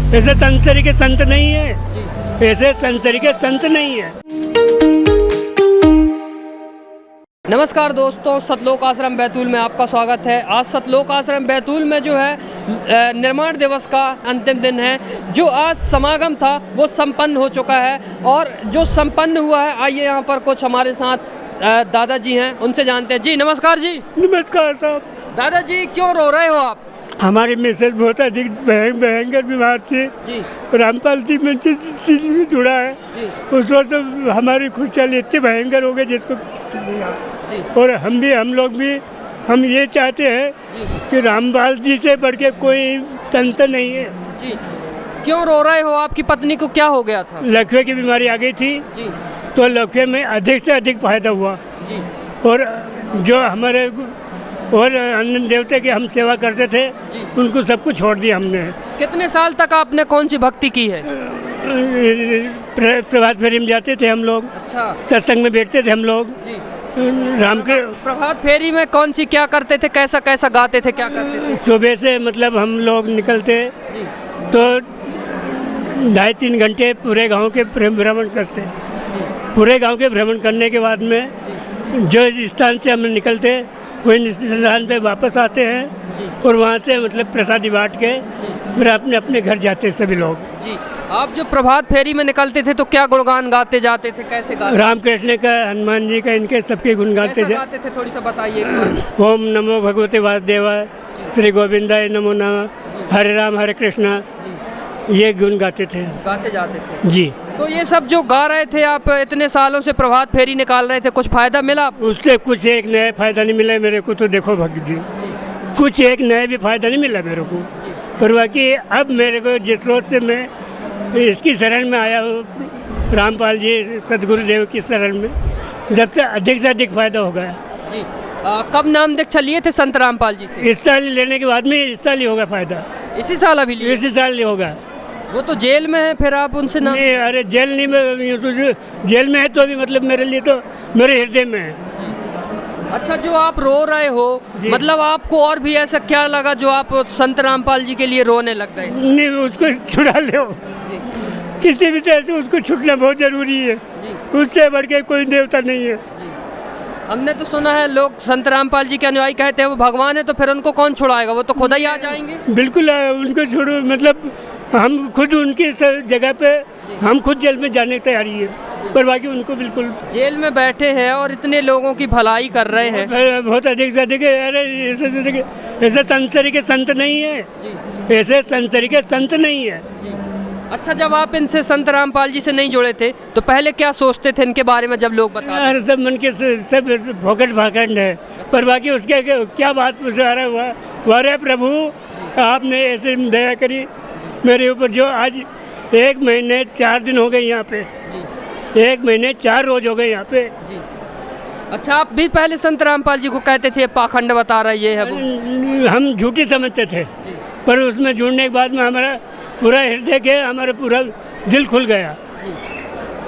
ऐसे संतरी के संत नहीं है, ऐसे संतरी के संत नहीं है। नमस्कार दोस्तों, सतलोक आश्रम बैतूल में आपका स्वागत है। आज सतलोक आश्रम बैतूल में जो है निर्माण दिवस का अंतिम दिन है। जो आज समागम था वो संपन्न हो चुका है और जो संपन्न हुआ है, आइए यहाँ पर कुछ हमारे साथ दादाजी हैं, उनसे जानते हैं। जी नमस्कार। जी नमस्कार साहब। दादाजी क्यों रो रहे हो आप? हमारी मिसेज बहुत अधिक भयंकर बीमार थी। जी रामपाल जी में जिस चीज से जुड़ा है जी उस वक्त हमारी खुशहाली इतनी भयंकर हो गई जिसको जी और हम लोग भी हम ये चाहते हैं कि रामपाल जी से बढ़ के कोई संत नहीं है। जी क्यों रो रहे हो? आपकी पत्नी को क्या हो गया था? लकवे की बीमारी आ गई थी, जी तो लकवे में अधिक से अधिक फायदा हुआ जी और जो हमारे और अन्य देवता की हम सेवा करते थे उनको सब कुछ छोड़ दिया हमने। कितने साल तक आपने कौन सी भक्ति की है? प्रभात फेरी में जाते थे हम लोग, अच्छा सत्संग में बैठते थे हम लोग। जी राम के प्रभात फेरी में कौन सी क्या करते थे? कैसा कैसा गाते थे, क्या करते थे? सुबह से मतलब हम लोग निकलते जी तो 2.5-3 घंटे पूरे गांव के भ्रमण करते। पूरे गांव के भ्रमण करने के बाद में जो स्थान से हम निकलते वही स्थान पे वापस आते हैं और वहाँ से मतलब प्रसादी बांट के फिर अपने अपने घर जाते सभी लोग। जी आप जो प्रभात फेरी में निकलते थे तो क्या गुणगान गाते जाते थे? कैसे गाते? रामकृष्ण का, हनुमान जी का, इनके सबके गुण गाते गाते थे? थोड़ी सा बताइए एक बार। ओम नमो भगवते वासुदेवाय, श्री गोविंदाय नमो नमः, हरे राम हरे कृष्णा, ये गुण गाते थे, गाते जाते थे। जी। तो ये सब जो गा रहे थे आप, इतने सालों से प्रभात फेरी निकाल रहे थे, कुछ फायदा मिला आपको? उससे कुछ एक नया फायदा नहीं मिला मेरे को, तो देखो भक्त जी कुछ एक नया भी फायदा नहीं मिला मेरे को। पर बाकी अब मेरे को जिस रोज से मैं इसकी शरण में आया हूँ, रामपाल जी सदगुरुदेव की शरण में, जब से अधिक फायदा हो गया। जी कब नाम दीक्षा लिए थे संत रामपाल जी से? इस साल लेने के बाद में इस साल ही होगा फायदा। इसी साल अभी लिए? इसी साल ही होगा। वो तो जेल में है, फिर आप उनसे नाम? नहीं, अरे जेल नहीं में, जेल में है तो भी मतलब मेरे लिए तो मेरे हृदय में है। अच्छा, जो आप रो रहे हो, मतलब आपको और भी ऐसा क्या लगा जो आप संत रामपाल जी के लिए रोने लग गए? नहीं, उसको छुड़ा लो, किसी भी तरह से उसको छुटना बहुत जरूरी है। उससे बढ़ के कोई देवता नहीं है। हमने तो सुना है लोग संत रामपाल जी के अनुयायी कहते हैं वो भगवान है, तो फिर उनको कौन छुड़ाएगा? वो तो खुद ही आ जाएंगे। बिल्कुल उनको छोड़ो, मतलब हम खुद उनकी जगह पे हम खुद जेल में जाने की तैयारी है, पर बाकी उनको बिल्कुल। जेल में बैठे हैं और इतने लोगों की भलाई कर रहे हैं। बहुत अधिक से अधिक। अरे ऐसे संतरी के संत नहीं है, ऐसे संतरी के संत नहीं है। अच्छा, जब आप इनसे संत रामपाल जी से नहीं जुड़े थे तो पहले क्या सोचते थे इनके बारे में जब लोग बताते? सब मन के सब फोकट भाकंड है, पर बाकी उसके क्या बात पूछ रहा है? वारे प्रभु आपने ऐसे दया करी मेरे ऊपर, जो आज 1 महीने 4 दिन हो गए यहाँ पे, 1 महीने 4 रोज हो गए यहाँ पे। अच्छा, आप भी पहले संत रामपाल जी को कहते थे पाखंड बता रहा ये है वो? हम झूठी समझते थे, पर उसमें जुड़ने के बाद में हमारा पूरा हृदय के हमारा पूरा दिल खुल गया।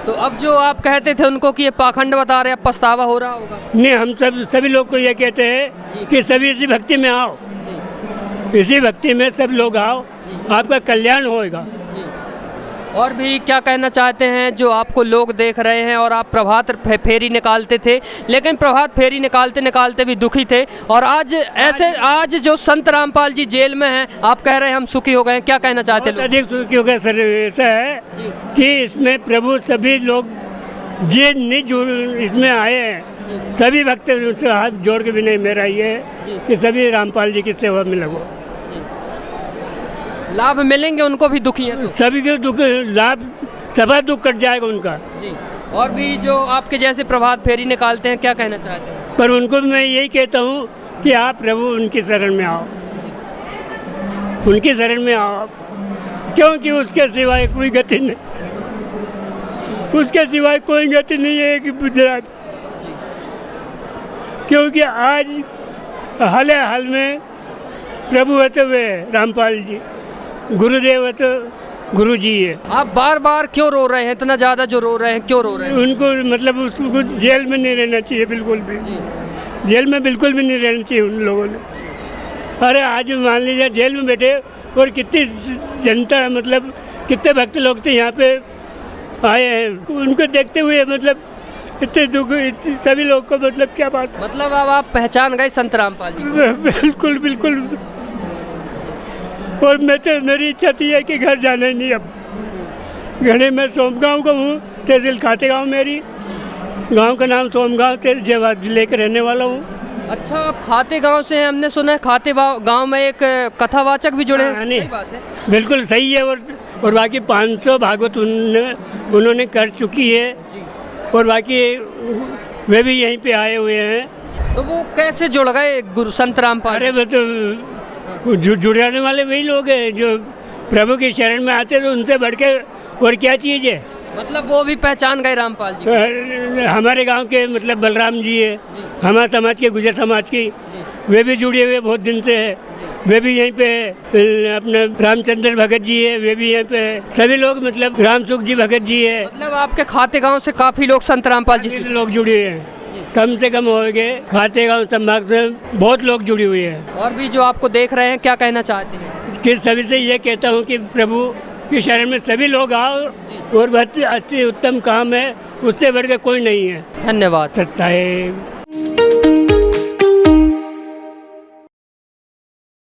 तो अब जो आप कहते थे उनको कि ये पाखंड बता रहे, अब पछतावा हो रहा होगा? नहीं, हम सभी लोग को ये कहते हैं कि सभी इसी भक्ति में आओ, इसी भक्ति में सब लोग आओ, आपका कल्याण होएगा। और भी क्या कहना चाहते हैं जो आपको लोग देख रहे हैं? और आप प्रभात फेरी निकालते थे, लेकिन प्रभात फेरी निकालते निकालते भी दुखी थे, और आज जो संत रामपाल जी जेल में हैं, आप कह रहे हैं हम सुखी हो गए, क्या कहना चाहते हैं? अधिक सुखी हो गए सर। ऐसा है कि इसमें प्रभु सभी लोग जे नहीं जुड़ इसमें आए हैं, सभी भक्त उससे हाथ जोड़ के भी नहीं, मेरा ये है कि सभी रामपाल जी की सेवा में लगो। लाभ मिलेंगे उनको भी दुखी हैं तो? सभी के दुख लाभ, सभा दुख कट जाएगा उनका। जी। और भी जो आपके जैसे प्रभात फेरी निकालते हैं, क्या कहना चाहते हैं? पर उनको मैं यही कहता हूँ कि आप प्रभु उनकी शरण में आओ, उनकी शरण में आओ, क्योंकि उसके सिवाय कोई गति नहीं, उसके सिवाय कोई गति नहीं है कि गुजरात। क्योंकि आज हाल में प्रभु है तो वे रामपाल जी, गुरुदेव है तो गुरु जी है। आप बार बार क्यों रो रहे हैं? इतना ज़्यादा जो रो रहे हैं, क्यों रो रहे हैं? उनको मतलब उसको जेल में नहीं रहना चाहिए, बिल्कुल भी जेल में बिल्कुल भी नहीं रहना चाहिए उन लोगों ने। अरे आज मान लीजिए जेल में बैठे और कितनी जनता, मतलब कितने भक्त लोग थे यहाँ पे आए हैं, उनको देखते हुए मतलब इतने दुख, सभी लोग को मतलब क्या बात। मतलब अब आप पहचान गए संत रामपाल जी को। बिल्कुल बिल्कुल। और मेरी इच्छा थी है कि घर जाना ही नहीं अब। घरे में सोमगांव का हूँ, तहसील खातेगांव, मेरी गांव का नाम सोमगांव, तहसील जिले के रहने वाला हूँ। अच्छा, आप खाते गांव से हैं, हमने सुना है खाते गांव में एक कथावाचक भी जुड़े हैं। नहीं, सही बात है। बिल्कुल सही है। और बाकी 500 भागवत उन्होंने कर चुकी है, और बाकी वे भी यहीं पे आए हुए हैं। तो वो कैसे जुड़ गए गुरु संत रामपाल? अरे वो तो जुड़ाने वाले वही लोग हैं जो प्रभु की शरण में आते, तो उनसे बढ़ के और क्या चीज़ है। मतलब वो भी पहचान गए रामपाल जी को। हमारे गांव के मतलब बलराम जी है, हमारे समाज के, गुजर समाज की, वे भी जुड़े हुए बहुत दिन से है। वे भी यहीं पे है। अपने रामचंद्र भगत जी है, वे भी यहीं पे है। सभी लोग मतलब रामसुख जी भगत जी है। मतलब आपके खाते गांव से काफी लोग संत रामपाल जी से लोग जुड़े हैं, कम से कम हो गए। खाते गांव संभाग से बहुत लोग जुड़े हुए हैं। और भी जो आपको देख रहे हैं, क्या कहना चाहते हैं? कि सभी से ये कहता हूँ कि प्रभु की शरण में सभी लोग आओ, और बहुत अच्छी उत्तम काम है, उससे बढ़ के कोई नहीं है। धन्यवाद। सच्चा है।